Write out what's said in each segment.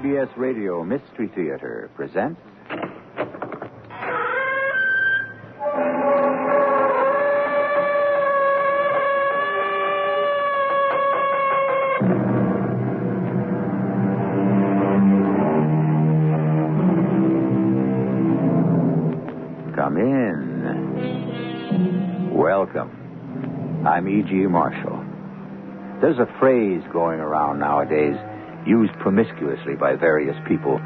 CBS Radio Mystery Theater presents... Come in. Welcome. I'm E.G. Marshall. There's a phrase going around nowadays, used promiscuously by various people,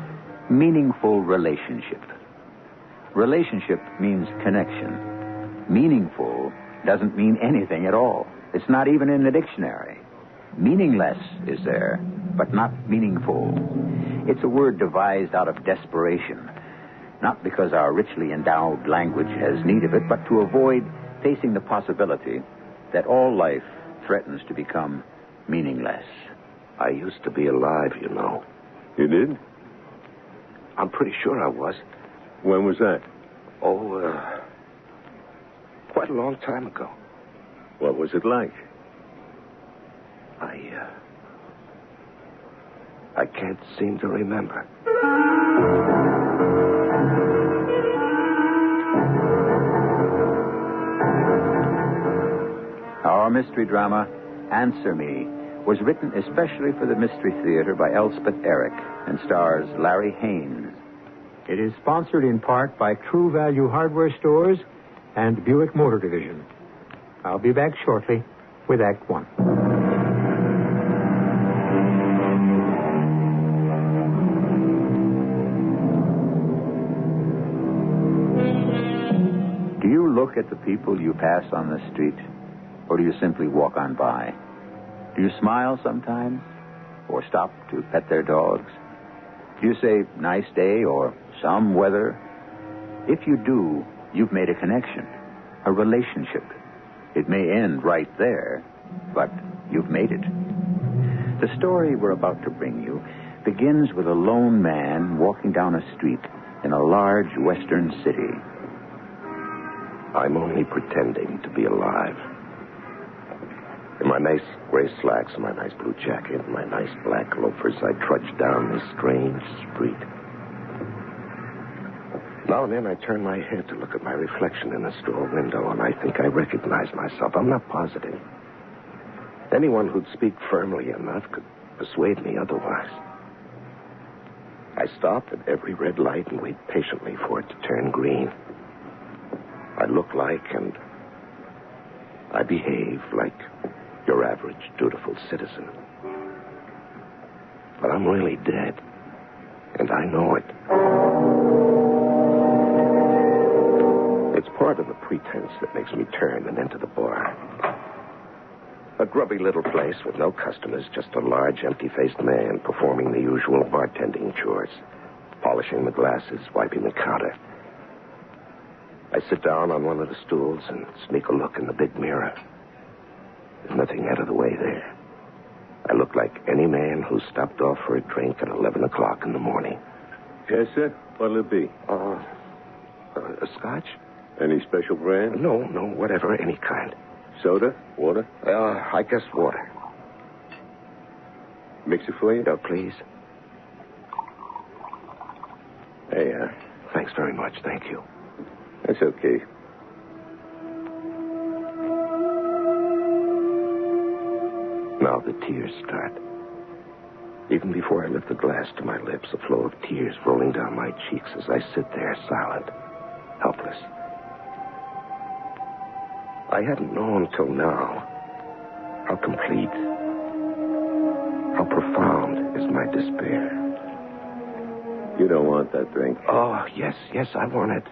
meaningful relationship. Relationship means connection. Meaningful doesn't mean anything at all. It's not even in the dictionary. Meaningless is there, but not meaningful. It's a word devised out of desperation, not because our richly endowed language has need of it, but to avoid facing the possibility that all life threatens to become meaningless. I used to be alive, you know. You did? I'm pretty sure I was. When was that? Quite a long time ago. What was it like? I can't seem to remember. Our mystery drama, Answer Me, was written especially for the Mystery Theater by Elspeth Eric and stars Larry Haynes. It is sponsored in part by True Value Hardware Stores and Buick Motor Division. I'll be back shortly with Act One. Do you look at the people you pass on the street, or do you simply walk on by? Do you smile sometimes, or stop to pet their dogs? Do you say, nice day, or some weather? If you do, you've made a connection, a relationship. It may end right there, but you've made it. The story we're about to bring you begins with a lone man walking down a street in a large western city. I'm only pretending to be alive. In my nice gray slacks and my nice blue jacket and my nice black loafers, I trudge down this strange street. Now and then I turn my head to look at my reflection in a store window, and I think I recognize myself. I'm not positive. Anyone who'd speak firmly enough could persuade me otherwise. I stop at every red light and wait patiently for it to turn green. I look like and I behave like your average dutiful citizen. But I'm really dead, and I know it. It's part of the pretense that makes me turn and enter the bar. A grubby little place with no customers, just a large, empty-faced man performing the usual bartending chores, polishing the glasses, wiping the counter. I sit down on one of the stools and sneak a look in the big mirror. There's nothing out of the way there. I look like any man who stopped off for a drink at 11 o'clock in the morning. Yes, sir. What'll it be? A scotch? Any special brand? No, whatever, any kind. Soda? Water? I guess water. Mix it for you? No, please. Hey, Thanks very much, thank you. That's okay. Now the tears start. Even before I lift the glass to my lips, a flow of tears rolling down my cheeks as I sit there silent, helpless. I hadn't known till now how complete, how profound is my despair. You don't want that drink. Oh, yes, I want it.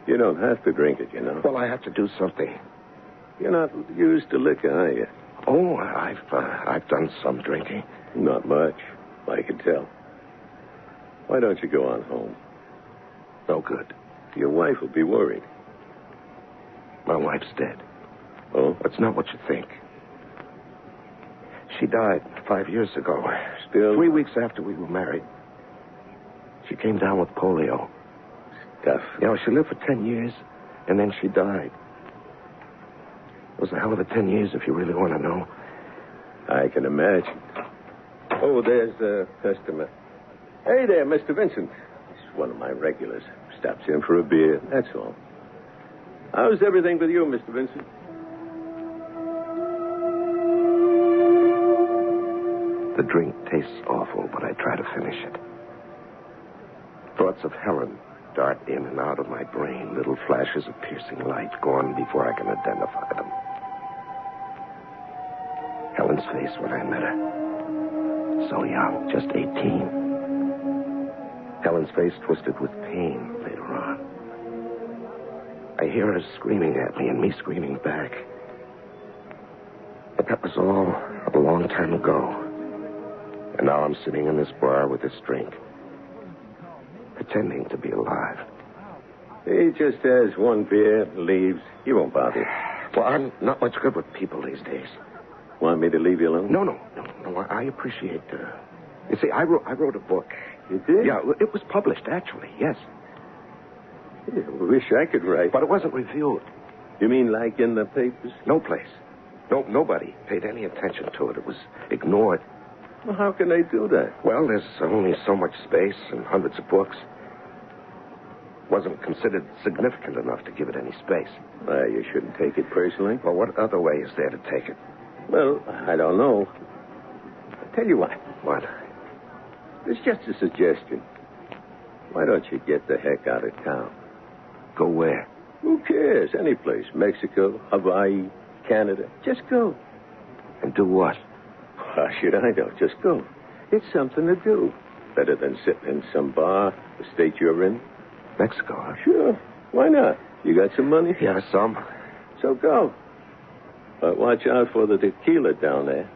You don't have to drink it, you know. Well, I have to do something. You're not used to liquor, are you? Oh, I've done some drinking. Not much, I can tell. Why don't you go on home? No good. Your wife will be worried. My wife's dead. Oh? That's not what you think. She died 5 years ago. Still? 3 weeks after we were married. She came down with polio. Tough. You know, she lived for 10 years, and then she died. It was a hell of a 10 years, if you really want to know. I can imagine. Oh, there's a customer. Hey there, Mr. Vincent. He's one of my regulars. Stops in for a beer, that's all. How's everything with you, Mr. Vincent? The drink tastes awful, but I try to finish it. Thoughts of Helen dart in and out of my brain, little flashes of piercing light, gone before I can identify them. Helen's face when I met her. So young, just 18. Helen's face twisted with pain later on. I hear her screaming at me and me screaming back. But that was all a long time ago. And now I'm sitting in this bar with this drink, pretending to be alive. He just has one beer, leaves. He won't bother you. Well, I'm not much good with people these days. Want me to leave you alone? No. I appreciate... You see, I wrote a book. You did? Yeah, it was published, actually, yes. Yeah, wish I could write. But it wasn't reviewed. You mean like in the papers? No place. Nobody paid any attention to it. It was ignored. Well, how can they do that? Well, there's only so much space and hundreds of books. Wasn't considered significant enough to give it any space. You shouldn't take it personally. Well, what other way is there to take it? Well, I don't know. I'll tell you what. What? It's just a suggestion. Why don't you get the heck out of town? Go where? Who cares? Any place. Mexico, Hawaii, Canada. Just go. And do what? How should I know? Just go. It's something to do. Better than sitting in some bar, the state you're in. Mexico, huh? Sure. Why not? You got some money? Yeah, some. So go. But watch out for the tequila down there.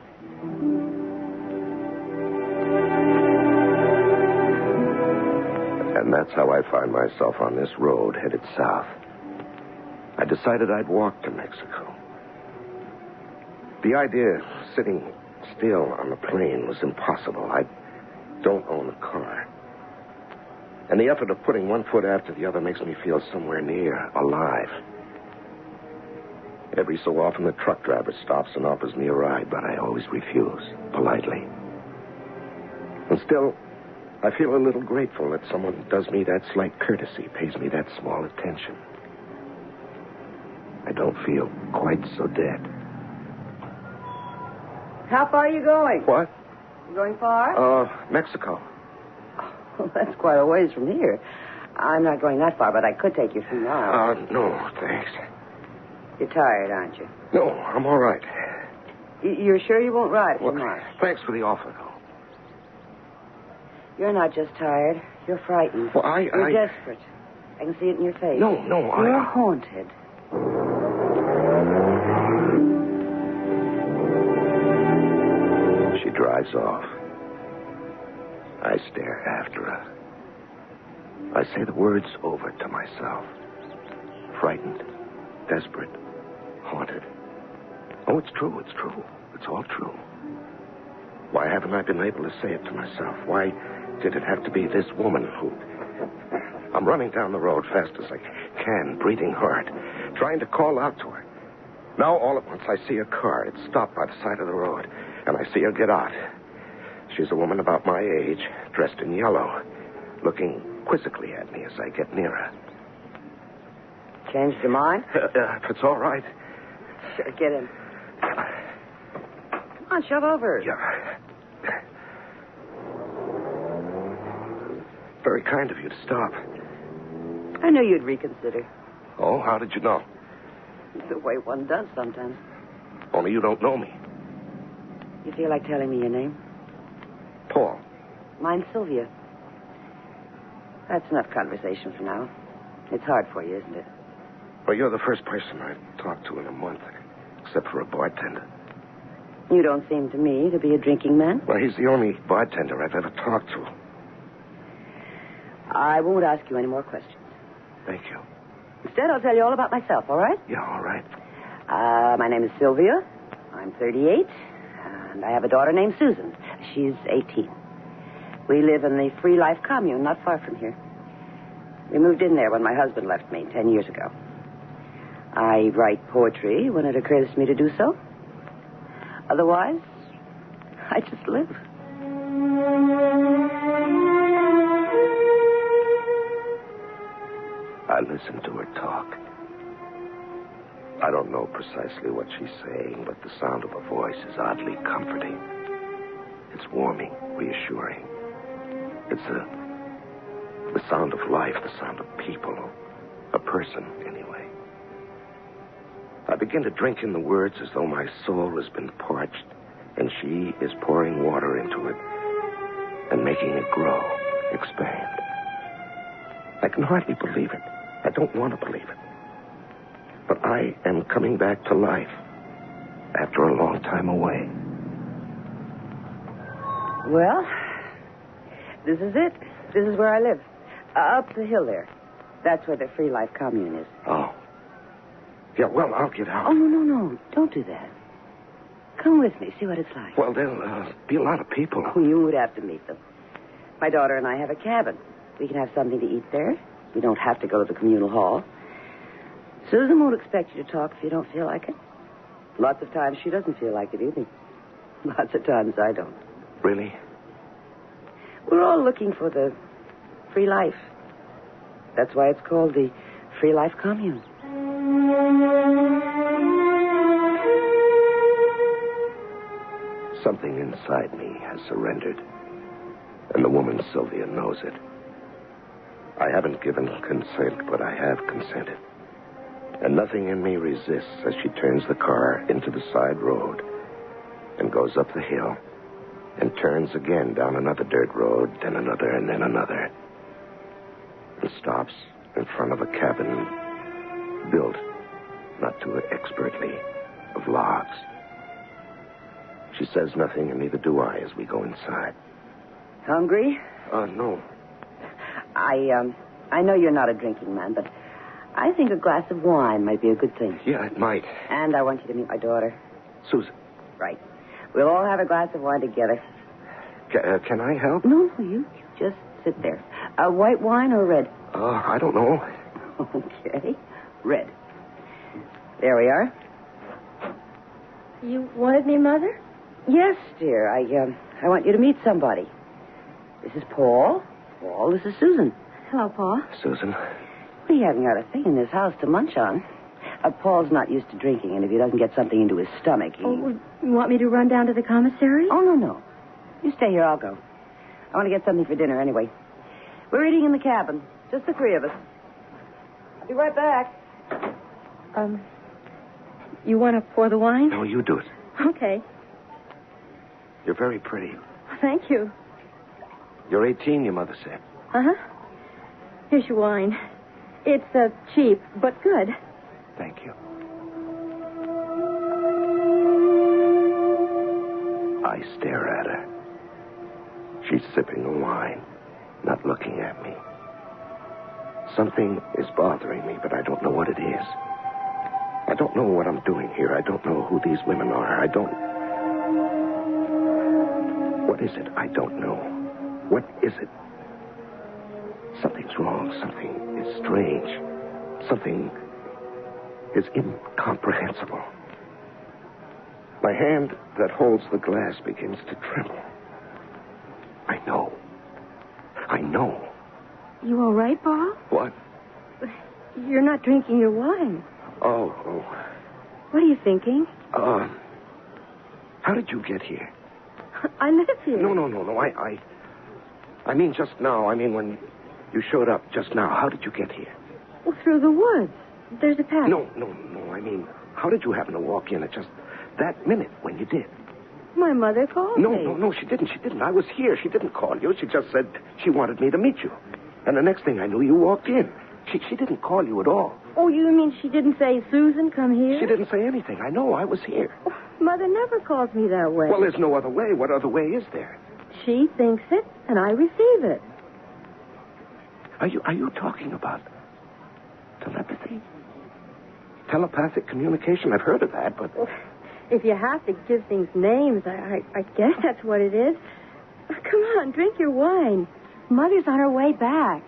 And that's how I find myself on this road headed south. I decided I'd walk to Mexico. The idea of sitting still on the plane was impossible. I don't own a car. And the effort of putting one foot after the other makes me feel somewhere near alive. Every so often, the truck driver stops and offers me a ride, but I always refuse, politely. And still, I feel a little grateful that someone does me that slight courtesy, pays me that small attention. I don't feel quite so dead. How far are you going? What? You going far? Mexico. Well, that's quite a ways from here. I'm not going that far, but I could take you a few miles. No, thanks. You're tired, aren't you? No, I'm all right. You're sure you won't ride a few Well, miles? thanks for the offer, though. You're not just tired. You're frightened. Well, You're desperate. I can see it in your face. No, You're haunted. She drives off. I stare after her. I say the words over to myself. Frightened, desperate, haunted. Oh, it's true. It's all true. Why haven't I been able to say it to myself? Why did it have to be this woman who... I'm running down the road fast as I can, breathing hard, trying to call out to her. Now, all at once, I see a car. It's stopped by the side of the road, and I see her get out. She's a woman about my age, dressed in yellow, looking quizzically at me as I get nearer. Changed your mind? If it's all right. Sure, get in. Come on, shove over. Yeah. Very kind of you to stop. I knew you'd reconsider. Oh, how did you know? It's the way one does sometimes. Only you don't know me. You feel like telling me your name? Paul. Mine's Sylvia. That's enough conversation for now. It's hard for you, isn't it? Well, you're the first person I've talked to in a month, except for a bartender. You don't seem to me to be a drinking man. Well, he's the only bartender I've ever talked to. I won't ask you any more questions. Thank you. Instead, I'll tell you all about myself, all right? Yeah, all right. My name is Sylvia. I'm 38, and I have a daughter named Susan. She's 18. We live in the Free Life commune not far from here. We moved in there when my husband left me 10 years ago. I write poetry when it occurs to me to do so. Otherwise, I just live. listen to her talk. I don't know precisely what she's saying, but the sound of her voice is oddly comforting. It's warming, reassuring. It's the sound of life, the sound of people. A person, anyway. I begin to drink in the words as though my soul has been parched, and she is pouring water into it and making it grow, expand. I can hardly believe it. I don't want to believe it. But I am coming back to life after a long time away. Well, this is it. This is where I live. Up the hill there. That's where the Free Life Commune is. Oh. Yeah, well, I'll get out. Oh, no. Don't do that. Come with me. See what it's like. Well, there'll be a lot of people. Oh, you would have to meet them. My daughter and I have a cabin. We can have something to eat there. We don't have to go to the communal hall. Susan won't expect you to talk if you don't feel like it. Lots of times she doesn't feel like it either. Lots of times I don't. Really? We're all looking for the free life. That's why it's called the Free Life Commune. Something inside me has surrendered, and the woman Sylvia knows it. I haven't given consent, but I have consented. And nothing in me resists as she turns the car into the side road and goes up the hill and turns again down another dirt road, then another, and then another, and stops in front of a cabin built, not too expertly, of logs. She says nothing, and neither do I as we go inside. Hungry? No. I know you're not a drinking man, but I think a glass of wine might be a good thing. Yeah, it might. And I want you to meet my daughter. Susan. Right. We'll all have a glass of wine together. Can I help? No, you just sit there. White wine or red? I don't know. Okay. Red. There we are. You wanted me, Mother? Yes, dear. I want you to meet somebody. This is Paul. Paul, this is Susan. Hello, Paul. Susan. We haven't got a thing in this house to munch on. Paul's not used to drinking, and if he doesn't get something into his stomach, he... Oh, you want me to run down to the commissary? Oh, no. You stay here, I'll go. I want to get something for dinner anyway. We're eating in the cabin, just the three of us. I'll be right back. You want to pour the wine? No, you do it. Okay. You're very pretty. Thank you. You're 18, your mother said. Uh-huh. Here's your wine. It's cheap, but good. Thank you. I stare at her. She's sipping the wine, not looking at me. Something is bothering me, but I don't know what it is. I don't know what I'm doing here. I don't know who these women are. What is it? I don't know. What is it? Something's wrong. Something is strange. Something is incomprehensible. My hand that holds the glass begins to tremble. I know. You all right, Paul? What? You're not drinking your wine. Oh. What are you thinking? How did you get here? I live here. No. I mean just now. I mean when you showed up just now. How did you get here? Well, through the woods. There's a path. No. I mean, how did you happen to walk in at just that minute when you did? My mother called me. No, she didn't. I was here. She didn't call you. She just said she wanted me to meet you. And the next thing I knew, you walked in. She didn't call you at all. Oh, you mean she didn't say, Susan, come here? She didn't say anything. I know. I was here. Oh, Mother never calls me that way. Well, there's no other way. What other way is there? She thinks it, and I receive it. Are you talking about telepathy? Telepathic communication? I've heard of that, but... Well, if you have to give things names, I guess that's what it is. Come on, drink your wine. Mother's on her way back.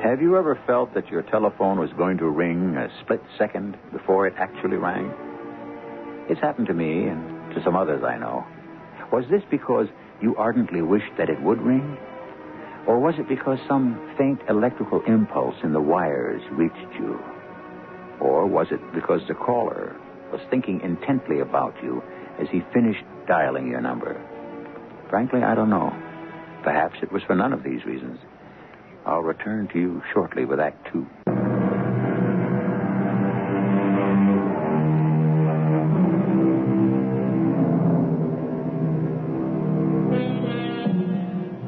Have you ever felt that your telephone was going to ring a split second before it actually rang? It's happened to me and to some others I know. Was this because you ardently wished that it would ring? Or was it because some faint electrical impulse in the wires reached you? Or was it because the caller was thinking intently about you as he finished dialing your number? Frankly, I don't know. Perhaps it was for none of these reasons. I'll return to you shortly with Act 2.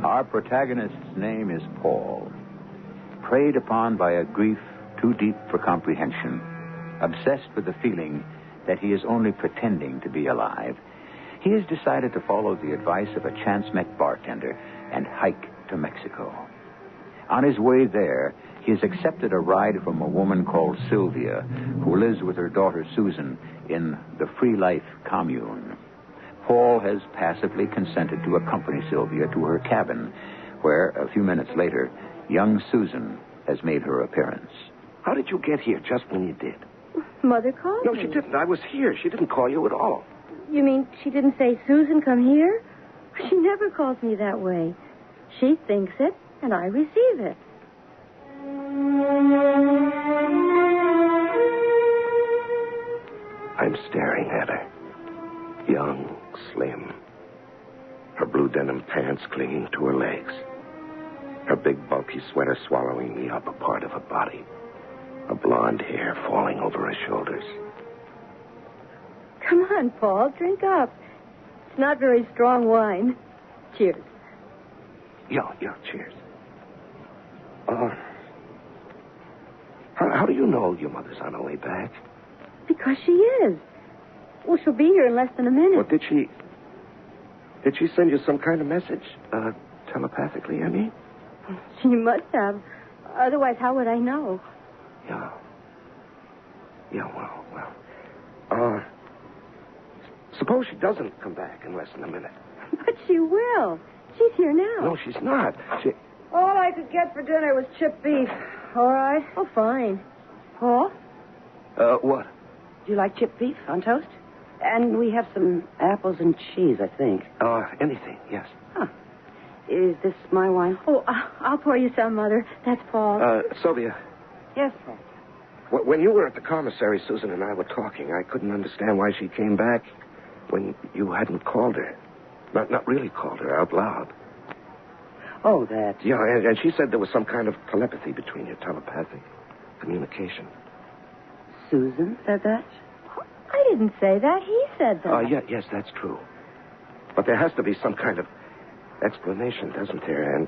Our protagonist's name is Paul. Preyed upon by a grief too deep for comprehension, obsessed with the feeling that he is only pretending to be alive, he has decided to follow the advice of a chance-met bartender and hike to Mexico. On his way there, he has accepted a ride from a woman called Sylvia, who lives with her daughter Susan in the Free Life commune. Paul has passively consented to accompany Sylvia to her cabin, where, a few minutes later, young Susan has made her appearance. How did you get here just when you did? Mother called No, me. she didn't. I was here. She didn't call you at all. You mean she didn't say, Susan, come here? She never calls me that way. She thinks it, and I receive it. I'm staring at her. Young, slim. Her blue denim pants clinging to her legs. Her big, bulky sweater swallowing the upper part of her body. Her blonde hair falling over her shoulders. Come on, Paul, drink up. It's not very strong wine. Cheers. Yeah, cheers. How do you know your mother's on her way back? Because she is. Well, she'll be here in less than a minute. Well, did she send you some kind of message? Telepathically, I mean? She must have. Otherwise, how would I know? Yeah. Yeah, well. Suppose she doesn't come back in less than a minute. But she will. She's here now. No, she's not. All I could get for dinner was chipped beef. All right. Oh, fine. Paul, What? do you like chipped beef on toast? And we have some apples and cheese, I think. Anything, yes. Huh. Is this my wine? Oh, I'll pour you some, Mother. That's Paul. Sylvia, Yes, Paul. when you were at the commissary, Susan and I were talking. I couldn't understand why she came back when you hadn't called her. Not really called her out loud. Oh, that. Yeah, and she said there was some kind of telepathy between you, telepathic communication. Susan said that? I didn't say that. He said that. Yes, that's true. But there has to be some kind of explanation, doesn't there? And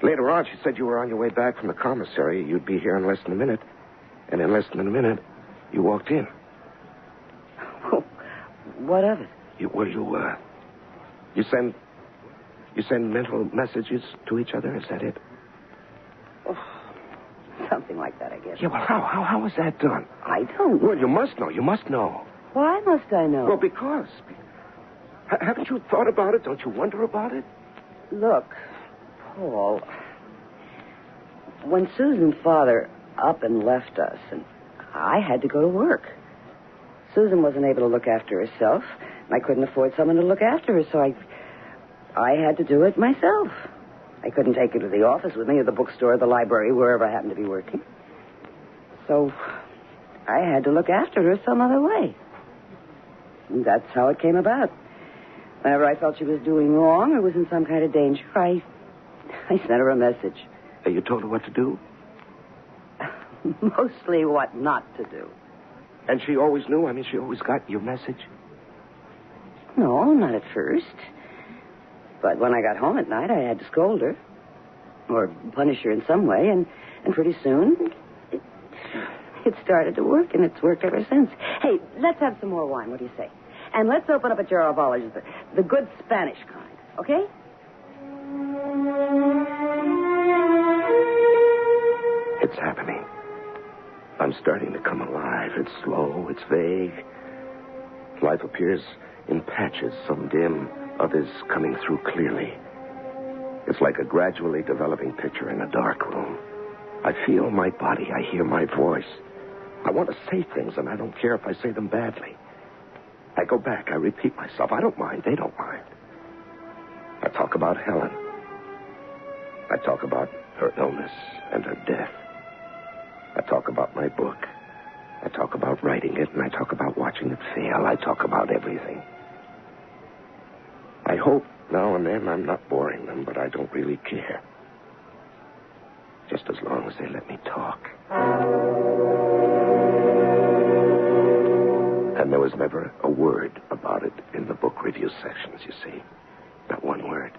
later on, she said you were on your way back from the commissary. You'd be here in less than a minute. And in less than a minute, you walked in. Oh, what of it? You send mental messages to each other? Is that it? Oh, something like that, I guess. Yeah, well, how is that done? I don't know. Well, you must know. You must know. Why must I know? Well, because. Haven't you thought about it? Don't you wonder about it? Look, Paul, when Susan's father up and left us, and I had to go to work. Susan wasn't able to look after herself, and I couldn't afford someone to look after her, so I had to do it myself. I couldn't take her to the office with me, or the bookstore, or the library, wherever I happened to be working. So I had to look after her some other way. And that's how it came about. Whenever I felt she was doing wrong or was in some kind of danger, I sent her a message. You told her what to do? Mostly what not to do. And she always knew? I mean, she always got your message? No, not at first. But when I got home at night, I had to scold her. Or punish her in some way, and pretty soon, it started to work, and it's worked ever since. Hey, let's have some more wine. What do you say? And let's open up a jar of olives, the good Spanish kind, okay? It's happening. I'm starting to come alive. It's slow. It's vague. Life appears in patches, some dim, others coming through clearly. It's like a gradually developing picture in a dark room. I feel my body. I hear my voice. I want to say things, and I don't care if I say them badly. I go back. I repeat myself. I don't mind. They don't mind. I talk about Helen. I talk about her illness and her death. I talk about my book. I talk about writing it, and I talk about watching it fail. I talk about everything. I hope now and then I'm not boring them, but I don't really care. Just as long as they let me talk. And there was never a word about it in the book review sections, you see. Not one word.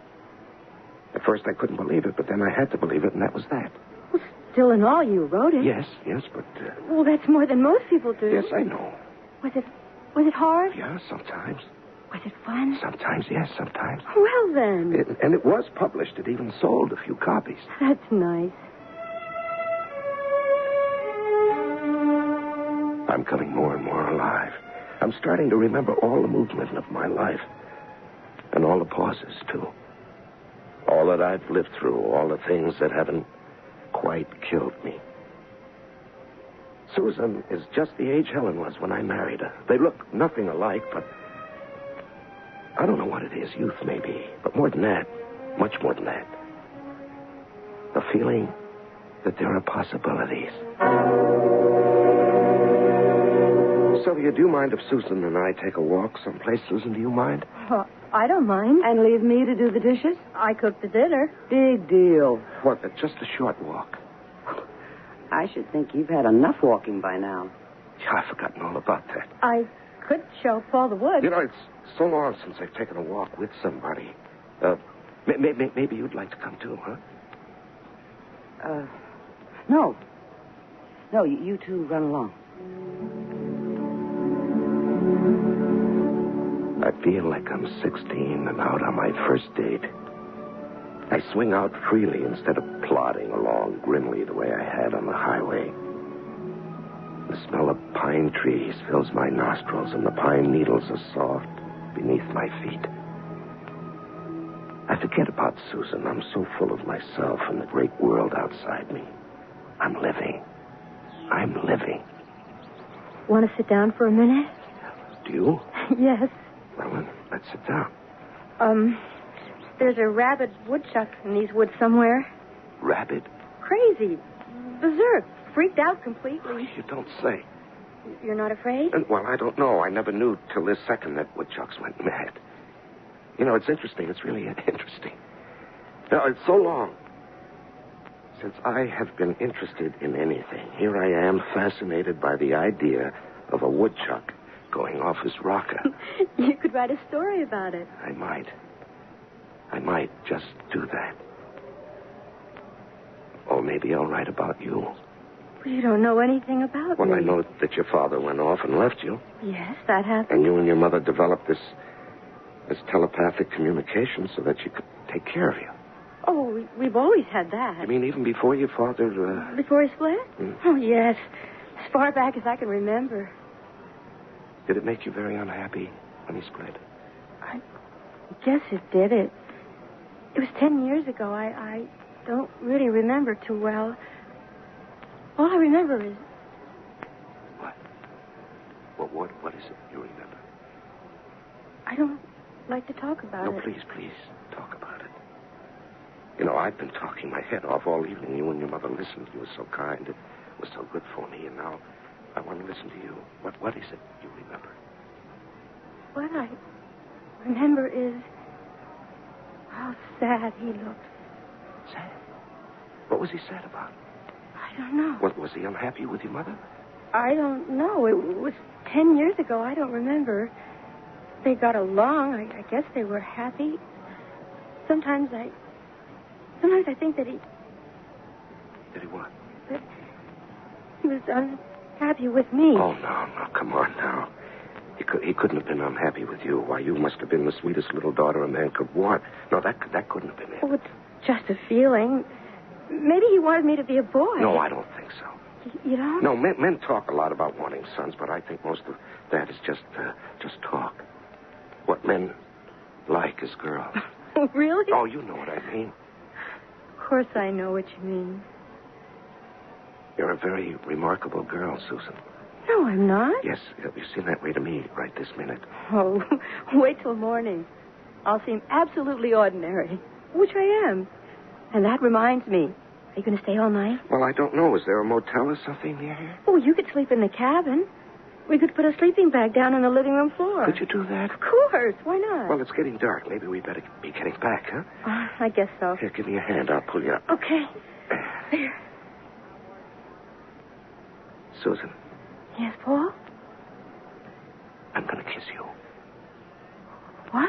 At first I couldn't believe it, but then I had to believe it, and that was that. Well, still in all, you wrote it. Yes, but... Well, that's more than most people do. Yes, I know. Was it hard? Yeah, sometimes. Was it fun? Sometimes, yes, sometimes. Well, then. And it was published. It even sold a few copies. That's nice. I'm coming more and more alive. I'm starting to remember all the movement of my life. And all the pauses, too. All that I've lived through, all the things that haven't quite killed me. Susan is just the age Helen was when I married her. They look nothing alike, but I don't know what it is. Youth, maybe. But more than that, much more than that. The feeling that there are possibilities. Sylvia, do you mind if Susan and I take a walk someplace? Susan, do you mind? Well, I don't mind. And leave me to do the dishes? I cooked the dinner. Big deal. What, just a short walk? I should think you've had enough walking by now. Yeah, I've forgotten all about that. I could show Paul the woods. You know, it's so long since I've taken a walk with somebody. Maybe you'd like to come too, huh? No. No, you two run along. I feel like I'm 16 and out on my first date. I swing out freely instead of plodding along grimly the way I had on the highway. The smell of pine trees fills my nostrils, and the pine needles are soft beneath my feet. I forget about Susan. I'm so full of myself and the great world outside me. I'm living. Want to sit down for a minute? Do you? Yes. Well, then, let's sit down. There's a rabid woodchuck in these woods somewhere. Rabid? Crazy. Berserk. Freaked out completely. You don't say. You're not afraid? Well, I don't know. I never knew till this second that woodchucks went mad. You know, it's interesting. It's really interesting. Now, it's so long since I have been interested in anything. Here I am, fascinated by the idea of a woodchuck going off his rocker. You could write a story about it. I might just do that. Or maybe I'll write about you. Well, you don't know anything about me. Well, I know that your father went off and left you. Yes, that happened. And you and your mother developed this telepathic communication so that she could take care of you. Oh, we've always had that. You mean even before your father... Before he split? Hmm. Oh, yes. As far back as I can remember. Did it make you very unhappy when he split? I guess it did. It was 10 years ago. I don't really remember too well. All I remember is... What? What is it you remember? I don't like to talk about it. No, please, talk about it. You know, I've been talking my head off all evening. You and your mother listened. You were so kind. It was so good for me. And now I want to listen to you. What is it you remember? What I remember is how sad he looked. Sad? What was he sad about? I don't know. Was he unhappy with your mother? I don't know. It was 10 years ago. I don't remember. They got along. I guess they were happy. Sometimes I think that he... Did he what? That he was unhappy with me. Oh, no, come on now. He couldn't have been unhappy with you. Why, you must have been the sweetest little daughter a man could want. No, that couldn't have been it. Oh, it's just a feeling. Maybe he wanted me to be a boy. No, I don't think so. You don't? No, men talk a lot about wanting sons, but I think most of that is just talk. What men like is girls. Really? Oh, you know what I mean. Of course I know what you mean. You're a very remarkable girl, Susan. No, I'm not. Yes, you seem that way to me right this minute. Oh, wait till morning. I'll seem absolutely ordinary, which I am. And that reminds me. Are you going to stay all night? Well, I don't know. Is there a motel or something near here? Oh, you could sleep in the cabin. We could put a sleeping bag down on the living room floor. Could you do that? Of course. Why not? Well, it's getting dark. Maybe we better be getting back, huh? I guess so. Here, give me a hand. I'll pull you up. Okay. There. Susan, Yes, Paul? I'm going to kiss you. What?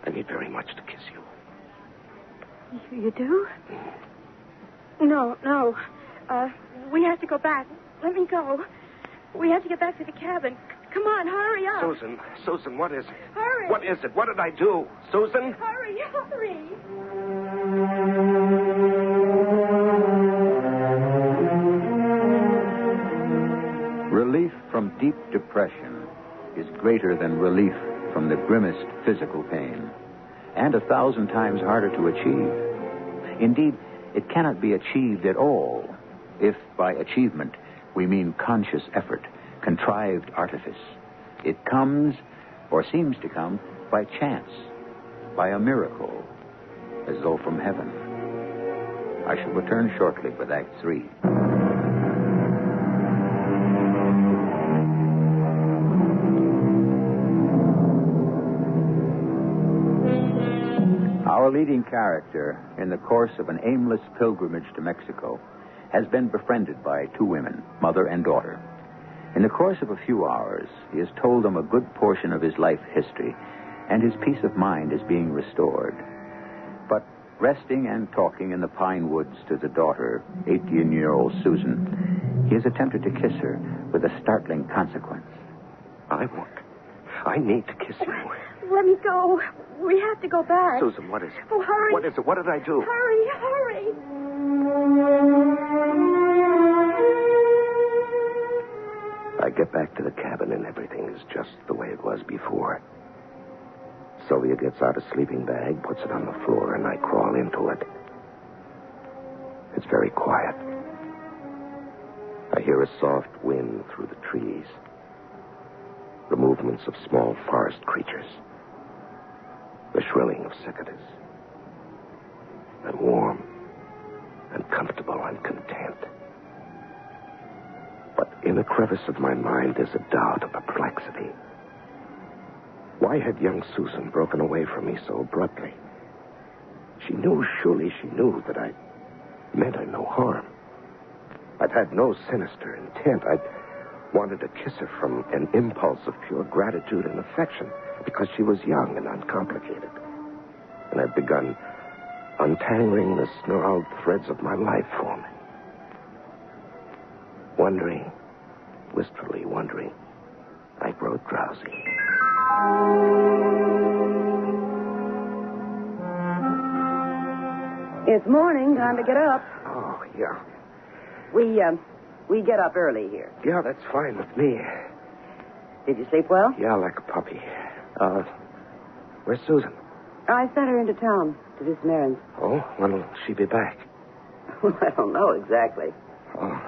I need very much to kiss you. You do? No. We have to go back. Let me go. We have to get back to the cabin. Come on, hurry up. Susan, what is it? Hurry. What is it? What did I do? Susan? Hurry. Relief from deep depression is greater than relief from the grimmest physical pain, and 1,000 times harder to achieve. Indeed, it cannot be achieved at all if by achievement we mean conscious effort, contrived artifice. It comes, or seems to come, by chance, by a miracle, as though from heaven. I shall return shortly with Act 3. Our leading character, in the course of an aimless pilgrimage to Mexico, has been befriended by 2 women, mother and daughter. In the course of a few hours, he has told them a good portion of his life history, and his peace of mind is being restored. But resting and talking in the pine woods to the daughter, 18-year-old Susan, he has attempted to kiss her with a startling consequence. I need to kiss you. Let me go. We have to go back. Susan, what is it? Oh, hurry. What is it? What did I do? Hurry. I get back to the cabin and everything is just the way it was before. Sylvia gets out a sleeping bag, puts it on the floor, and I crawl into it. It's very quiet. I hear a soft wind through the trees. The movements of small forest creatures. The shrilling of cicadas. I'm warm and comfortable and content. But in a crevice of my mind, there's a doubt, a perplexity. Why had young Susan broken away from me so abruptly? Surely she knew that I meant her no harm. I'd had no sinister intent. I'd wanted to kiss her from an impulse of pure gratitude and affection because she was young and uncomplicated. And I'd begun untangling the snarled threads of my life for me. Wondering, wistfully wondering, I grew drowsy. It's morning. Time to get up. Oh, yeah. We get up early here. Yeah, that's fine with me. Did you sleep well? Yeah, like a puppy. Where's Susan? I sent her into town to do some errands. Oh, when'll she be back? I don't know exactly. Oh.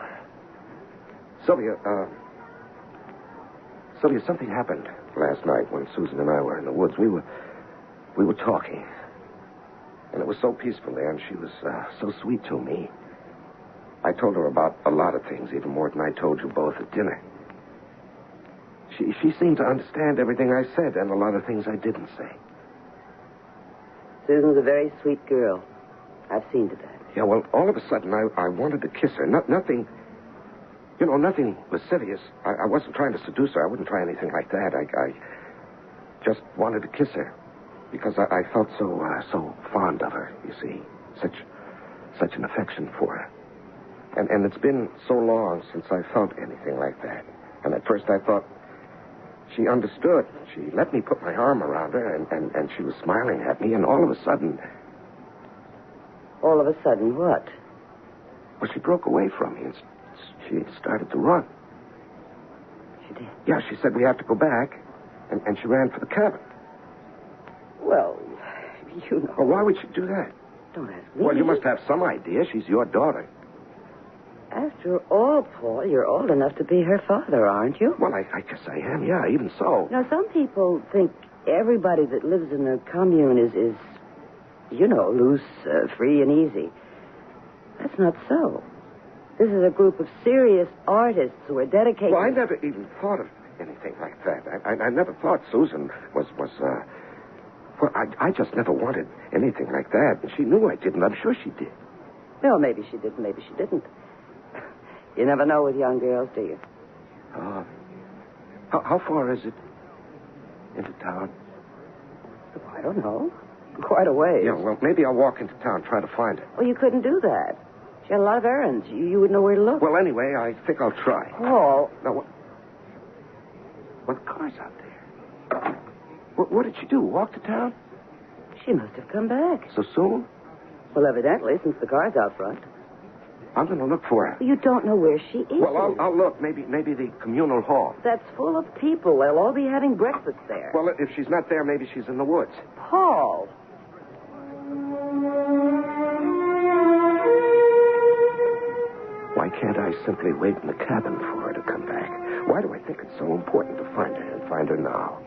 Sylvia, something happened last night when Susan and I were in the woods. We were talking. And it was so peaceful there, and she was so sweet to me. I told her about a lot of things, even more than I told you both at dinner. She seemed to understand everything I said and a lot of things I didn't say. Susan's a very sweet girl. I've seen to that. Yeah, well, all of a sudden, I wanted to kiss her. Nothing lascivious. I wasn't trying to seduce her. I wouldn't try anything like that. I just wanted to kiss her because I felt so fond of her, you see. Such an affection for her. And it's been so long since I felt anything like that. And at first I thought she understood. She let me put my arm around her, and she was smiling at me, and all of a sudden... All of a sudden, what? Well, she broke away from me, and she started to run. She did? Yeah, she said we have to go back, and she ran for the cabin. Well, you know... Well, why would she do that? Don't ask me. Well, you must have some idea. She's your daughter. After all, Paul, you're old enough to be her father, aren't you? Well, I guess I am, yeah, even so. Now, some people think everybody that lives in a commune is You know, loose, free, and easy. That's not so. This is a group of serious artists who are dedicated... Well, I never even thought of anything like that. I never thought Susan was well, I just never wanted anything like that. And she knew I didn't. I'm sure she did. Well, maybe she did, maybe she didn't. You never know with young girls, do you? How far is it into town? Oh, I don't know. Quite a ways. Yeah, well, maybe I'll walk into town, try to find her. Well, you couldn't do that. She had a lot of errands. You would know where to look. Well, anyway, I think I'll try. Paul. Now, what? Well, the car's out there. What did she do? Walk to town? She must have come back. So soon? Well, evidently, since the car's out front. I'm going to look for her. You don't know where she is. Well, I'll look. Maybe the communal hall. That's full of people. They'll all be having breakfast there. Well, if she's not there, maybe she's in the woods. Paul. Why can't I simply wait in the cabin for her to come back? Why do I think it's so important to find her and find her now?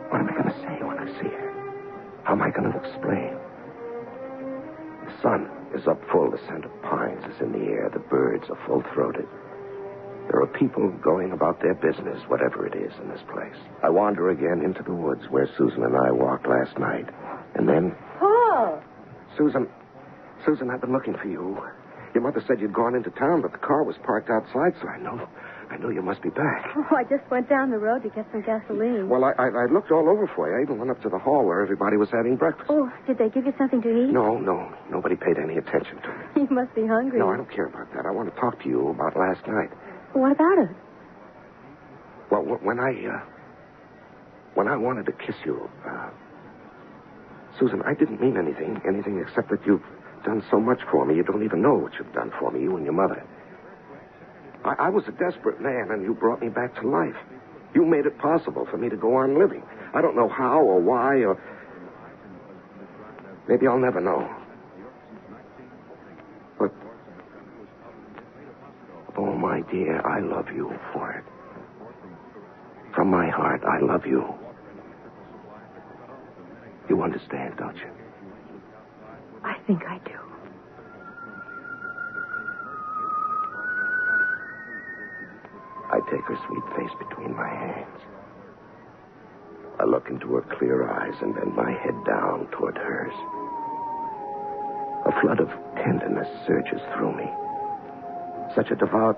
What am I going to say when I see her? How am I going to explain? The sun is up full. The scent of pines is in the air. The birds are full-throated. There are people going about their business, whatever it is, in this place. I wander again into the woods where Susan and I walked last night. And then... Paul! Susan, I've been looking for you. Your mother said you'd gone into town, but the car was parked outside, so I know you must be back. Oh, I just went down the road to get some gasoline. Well, I looked all over for you. I even went up to the hall where everybody was having breakfast. Oh, did they give you something to eat? No. Nobody paid any attention to me. You must be hungry. No, I don't care about that. I want to talk to you about last night. What about it? Well, when I wanted to kiss you, Susan, I didn't mean anything except that you've done so much for me. You don't even know what you've done for me, you and your mother. I was a desperate man, and you brought me back to life. You made it possible for me to go on living. I don't know how or why, or maybe I'll never know. But, oh, my dear, I love you for it. From my heart, I love you. You understand, don't you? I think I do. I take her sweet face between my hands. I look into her clear eyes and bend my head down toward hers. A flood of tenderness surges through me. Such a devout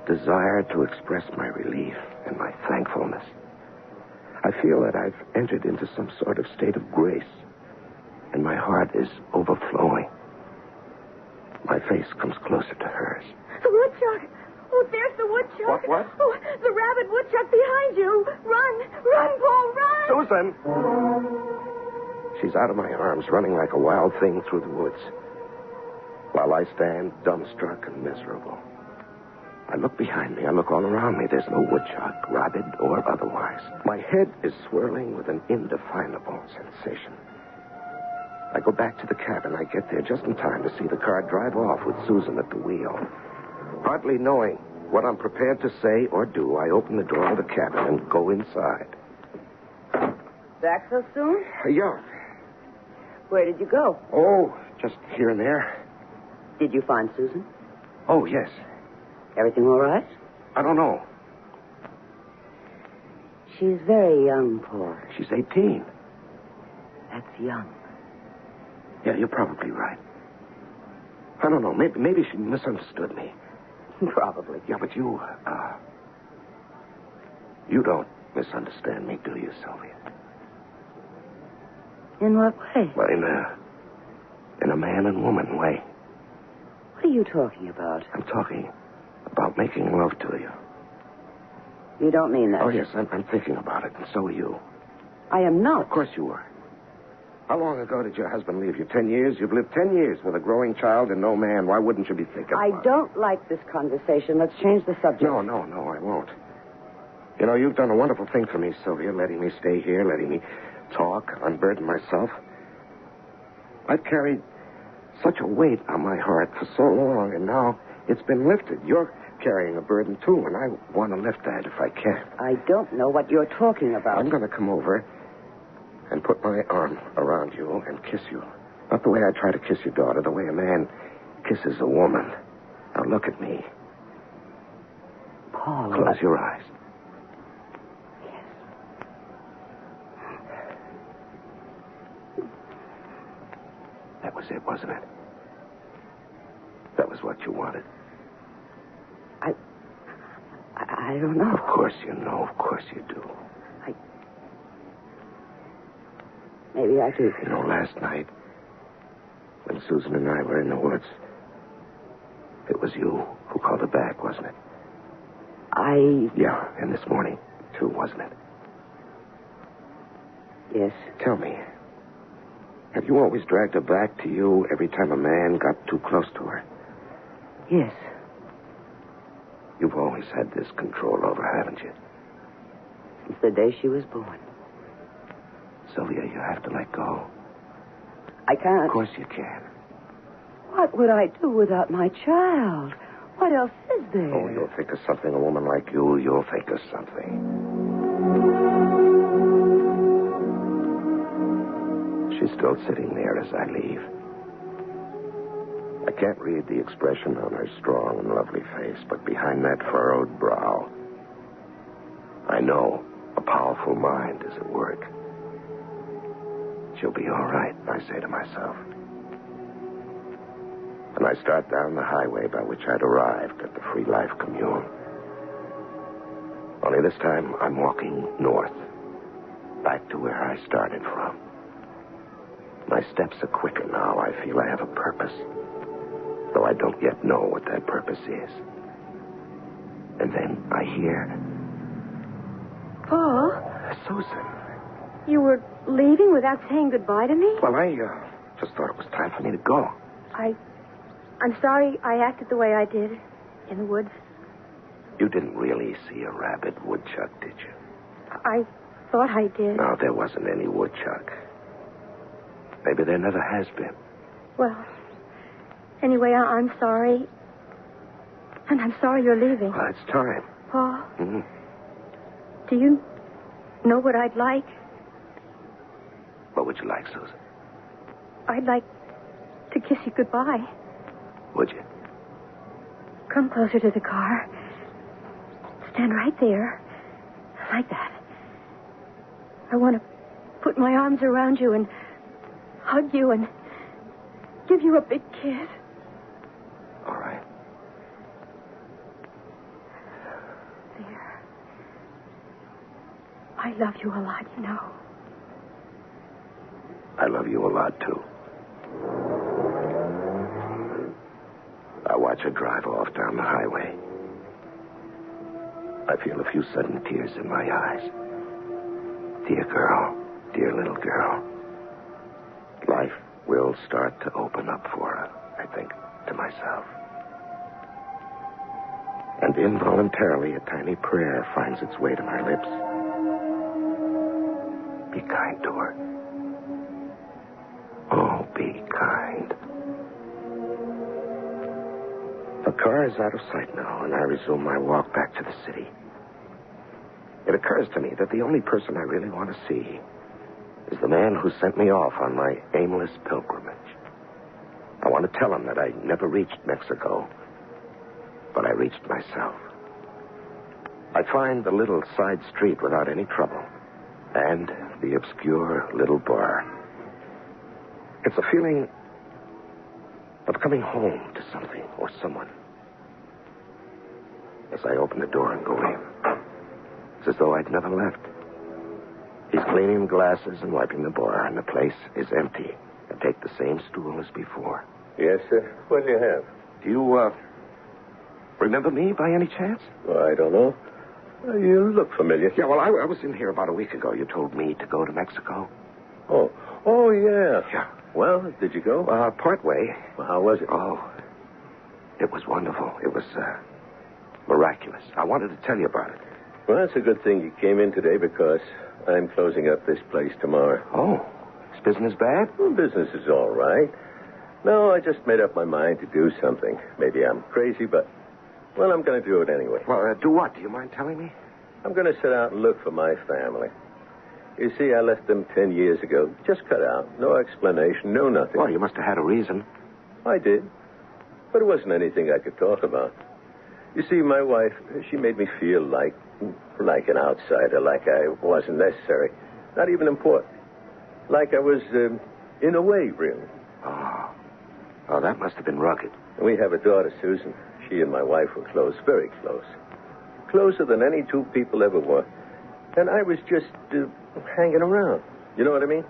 desire to express my relief and my thankfulness. I feel that I've entered into some sort of state of grace, and my heart is overflowing. My face comes closer to hers. The woodchuck! Oh, there's the woodchuck. What? Oh, the rabid woodchuck behind you. Run, Paul, run! Susan! She's out of my arms, running like a wild thing through the woods, while I stand dumbstruck and miserable. I look behind me. I look all around me. There's no woodchuck, rabid or otherwise. My head is swirling with an indefinable sensation. I go back to the cabin. I get there just in time to see the car drive off with Susan at the wheel. Hardly knowing what I'm prepared to say or do, I open the door of the cabin and go inside. Back so soon? Yeah. Where did you go? Oh, just here and there. Did you find Susan? Oh, yes. Everything all right? I don't know. She's very young, Paul. She's 18. That's young. Yeah, you're probably right. I don't know. Maybe she misunderstood me. Probably. Yeah, but you don't misunderstand me, do you, Sylvia? In what way? Well, in a man and woman way. What are you talking about? I'm talking about making love to you. You don't mean that. Oh, yes, I'm thinking about it, and so are you. I am not. Of course you are. How long ago did your husband leave you? 10 years? You've lived 10 years with a growing child and no man. Why wouldn't you be thinking about it? I don't like this conversation. Let's change the subject. No, I won't. You know, you've done a wonderful thing for me, Sylvia, letting me stay here, letting me talk, unburden myself. I've carried such a weight on my heart for so long, and now it's been lifted. You're carrying a burden, too, and I want to lift that if I can. I don't know what you're talking about. I'm going to come over and put my arm around you and kiss you. Not the way I try to kiss your daughter, the way a man kisses a woman. Now look at me. Paul. Close your eyes. Yes. That was it, wasn't it? That was what you wanted. I don't know. Of course you know. Of course you do. Maybe I do. You know, last night, when Susan and I were in the woods, it was you who called her back, wasn't it? Yeah, and this morning, too, wasn't it? Yes. Tell me, have you always dragged her back to you every time a man got too close to her? Yes. You've always had this control over her, haven't you? Since the day she was born. Sylvia, you have to let go. I can't. Of course you can. What would I do without my child? What else is there? Oh, you'll think of something. A woman like you'll think of something. She's still sitting there as I leave. I can't read the expression on her strong and lovely face, but behind that furrowed brow, I know a powerful mind is at work. She'll be all right, I say to myself. And I start down the highway by which I'd arrived at the Free Life Commune. Only this time, I'm walking north, back to where I started from. My steps are quicker now. I feel I have a purpose, though I don't yet know what that purpose is. And then I hear... Paul? Susan. You were leaving without saying goodbye to me? Well, I just thought it was time for me to go. I'm sorry I acted the way I did in the woods. You didn't really see a rabid woodchuck, did you? I thought I did. No, there wasn't any woodchuck. Maybe there never has been. Well, anyway, I'm sorry. And I'm sorry you're leaving. Well, it's time. Paul, Mm-hmm. do you know what I'd like? What would you like, Susan? I'd like to kiss you goodbye. Would you? Come closer to the car. Stand right there. Like that. I want to put my arms around you and hug you and give you a big kiss. All right. There. I love you a lot, you know. I love you a lot, too. I watch her drive off down the highway. I feel a few sudden tears in my eyes. Dear girl, dear little girl. Life will start to open up for her, I think to myself. And involuntarily, a tiny prayer finds its way to my lips. Be kind to her. Oh, be kind. The car is out of sight now, and I resume my walk back to the city. It occurs to me that the only person I really want to see is the man who sent me off on my aimless pilgrimage. I want to tell him that I never reached Mexico, but I reached myself. I find the little side street without any trouble, and the obscure little bar. It's a feeling of coming home to something or someone. As I open the door and go in, it's as though I'd never left. He's cleaning the glasses and wiping the bar, and the place is empty. I take the same stool as before. Yes, sir. What do you have? Do you, remember me by any chance? Well, I don't know. You look familiar. Yeah, well, I was in here about a week ago. You told me to go to Mexico. Oh, yeah. Yeah. Well, did you go? Part way. Well, how was it? Oh, it was wonderful. It was, miraculous. I wanted to tell you about it. Well, it's a good thing you came in today because I'm closing up this place tomorrow. Oh, is business bad? Well, business is all right. No, I just made up my mind to do something. Maybe I'm crazy, but, well, I'm going to do it anyway. Well, do what? Do you mind telling me? I'm going to set out and look for my family. You see, I left them 10 years ago. Just cut out. No explanation, no nothing. Well, you must have had a reason. I did. But it wasn't anything I could talk about. You see, my wife, she made me feel like an outsider, like I wasn't necessary. Not even important. Like I was, in a way, real. Oh, that must have been rugged. We have a daughter, Susan. She and my wife were close, very close. Closer than any two people ever were. And I was just hanging around. You know what I mean?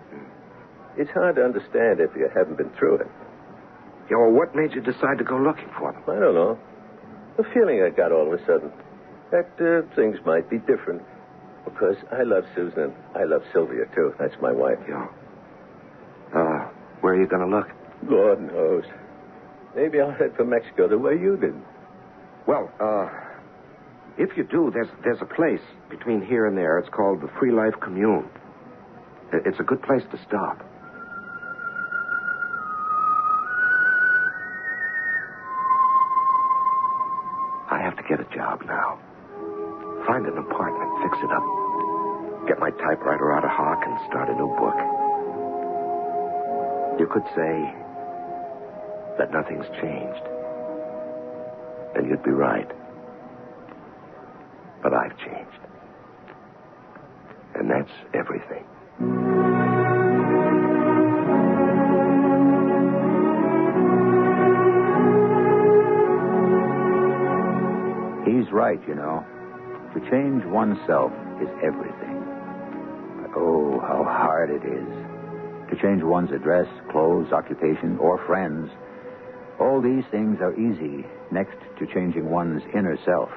It's hard to understand if you haven't been through it. Yeah, well, what made you decide to go looking for them? I don't know. The feeling I got all of a sudden. That things might be different. Because I love Susan and I love Sylvia, too. That's my wife. Yeah. Where are you going to look? Lord knows. Maybe I'll head for Mexico the way you did. Well, if you do, there's a place between here and there. It's called the Free Life Commune. It's a good place to stop. I have to get a job now. Find an apartment, fix it up. Get my typewriter out of hock and start a new book. You could say that nothing's changed. And you'd be right. But I've changed. And that's everything. He's right, you know. To change oneself is everything. But oh, how hard it is. To change one's address, clothes, occupation, or friends. All these things are easy next to changing one's inner self,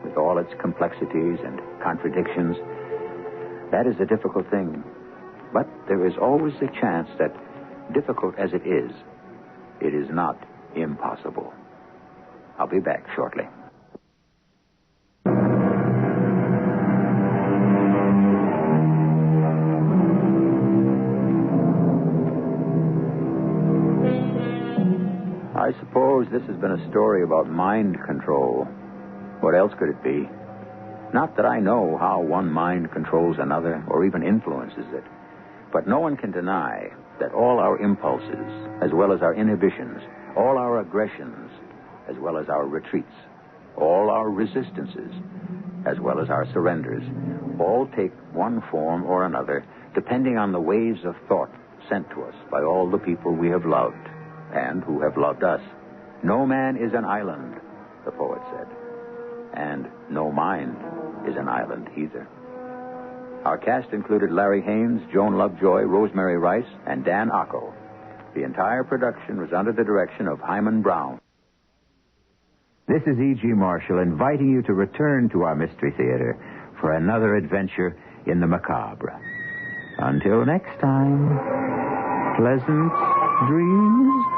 with all its complexities and contradictions. That is a difficult thing. But there is always a chance that, difficult as it is not impossible. I'll be back shortly. I suppose this has been a story about mind control. What else could it be? Not that I know how one mind controls another or even influences it. But no one can deny that all our impulses, as well as our inhibitions, all our aggressions, as well as our retreats, all our resistances, as well as our surrenders, all take one form or another, depending on the waves of thought sent to us by all the people we have loved and who have loved us. No man is an island, the poet said. And no mind is an island either. Our cast included Larry Haynes, Joan Lovejoy, Rosemary Rice, and Dan Ocko. The entire production was under the direction of Hyman Brown. This is E.G. Marshall inviting you to return to our Mystery Theater for another adventure in the macabre. Until next time, pleasant dreams.